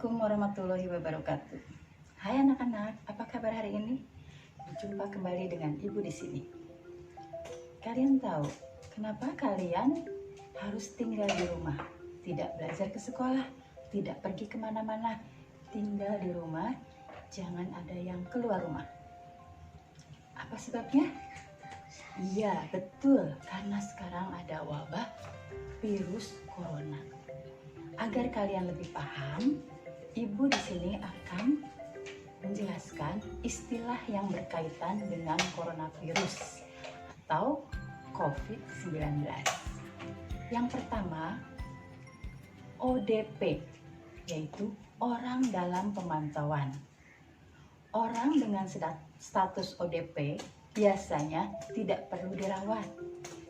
Assalamualaikum warahmatullahi wabarakatuh. Hai anak-anak, apa kabar hari ini? Berjumpa kembali dengan Ibu di sini. Kalian tahu kenapa kalian harus tinggal di rumah? Tidak belajar ke sekolah, tidak pergi kemana-mana, tinggal di rumah, jangan ada yang keluar rumah. Apa sebabnya? Iya, betul, karena sekarang ada wabah virus corona. Agar kalian lebih paham, Ibu di sini akan menjelaskan istilah yang berkaitan dengan coronavirus atau COVID-19. Yang pertama, ODP, yaitu orang dalam pemantauan. Orang dengan status ODP biasanya tidak perlu dirawat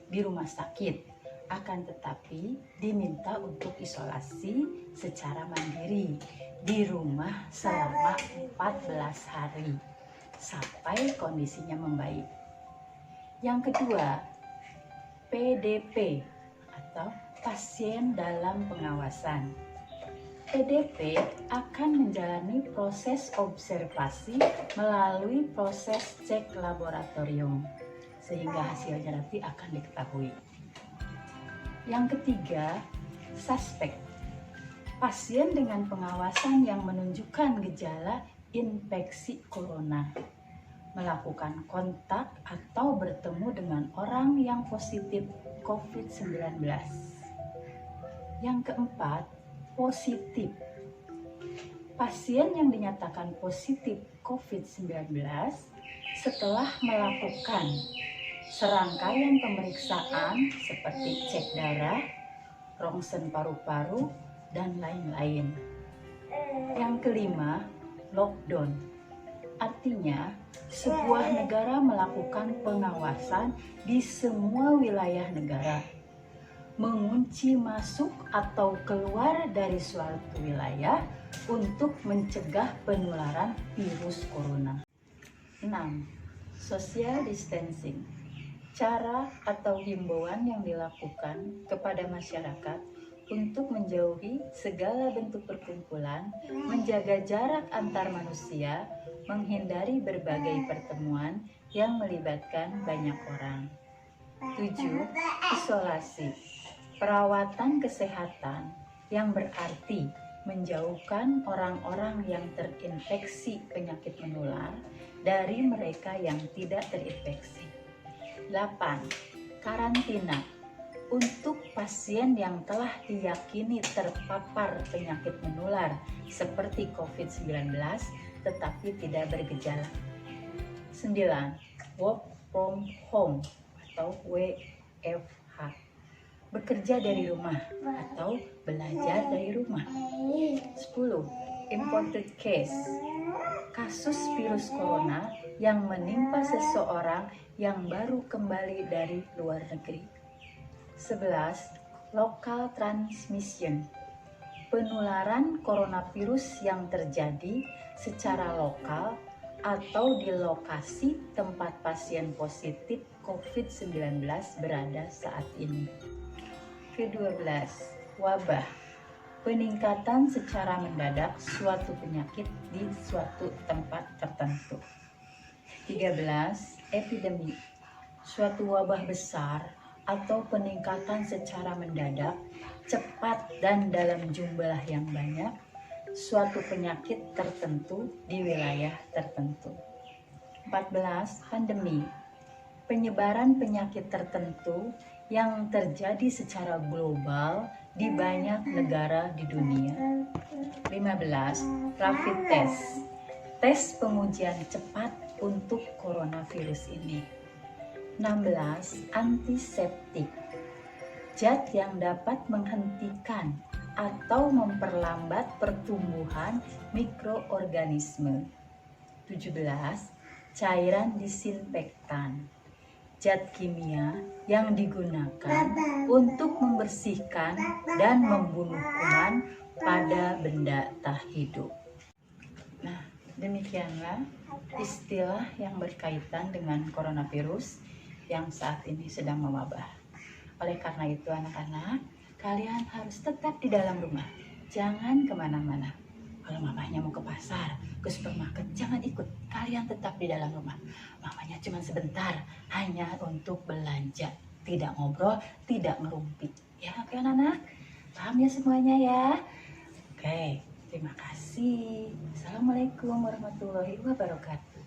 di rumah sakit, akan tetapi diminta untuk isolasi secara mandiri di rumah selama 14 hari sampai kondisinya membaik. Yang kedua, PDP atau pasien dalam pengawasan. PDP akan menjalani proses observasi melalui proses cek laboratorium sehingga hasilnya nanti akan diketahui. Yang ketiga, suspek. Pasien dengan pengawasan yang menunjukkan gejala infeksi corona, melakukan kontak atau bertemu dengan orang yang positif COVID-19. Yang keempat, positif. Pasien yang dinyatakan positif COVID-19 setelah melakukan serangkaian pemeriksaan seperti cek darah, rongsen paru-paru, dan lain-lain. Yang kelima, lockdown. Artinya, sebuah negara melakukan pengawasan di semua wilayah negara, mengunci masuk atau keluar dari suatu wilayah untuk mencegah penularan virus corona. 6. Social distancing. Cara atau himbauan yang dilakukan kepada masyarakat untuk menjauhi segala bentuk perkumpulan, menjaga jarak antar manusia, menghindari berbagai pertemuan yang melibatkan banyak orang. 7. Isolasi. Perawatan kesehatan yang berarti menjauhkan orang-orang yang terinfeksi penyakit menular dari mereka yang tidak terinfeksi. 8. Karantina. Untuk pasien yang telah diyakini terpapar penyakit menular seperti COVID-19 tetapi tidak bergejala. 9. Work from home atau WFH. Bekerja dari rumah atau belajar dari rumah. 10. Imported case. Kasus virus corona yang menimpa seseorang yang baru kembali dari luar negeri. 11. Local transmission. Penularan coronavirus yang terjadi secara lokal atau di lokasi tempat pasien positif COVID-19 berada saat ini. Ke-12. Wabah. Peningkatan secara mendadak suatu penyakit di suatu tempat tertentu. 13. Epidemi. Suatu wabah besar atau peningkatan secara mendadak, cepat dan dalam jumlah yang banyak, suatu penyakit tertentu di wilayah tertentu. 14. Pandemi. Penyebaran penyakit tertentu yang terjadi secara global di banyak negara di dunia. 15. Rapid test. Tes pengujian cepat untuk coronavirus ini. 16. Antiseptik. Zat yang dapat menghentikan atau memperlambat pertumbuhan mikroorganisme. 17. Cairan disinfektan. Zat kimia yang digunakan untuk membersihkan dan membunuh kuman pada benda tak hidup. Nah, demikianlah istilah yang berkaitan dengan coronavirus yang saat ini sedang mewabah. Oleh karena itu anak-anak, kalian harus tetap di dalam rumah. Jangan kemana-mana. Kalau mamanya mau ke pasar, ke supermarket, jangan ikut. Kalian tetap di dalam rumah. Mamanya cuma sebentar, hanya untuk belanja. Tidak ngobrol, tidak ngerumpi. Ya, oke anak-anak? Paham ya semuanya ya? Oke, terima kasih. Assalamualaikum warahmatullahi wabarakatuh.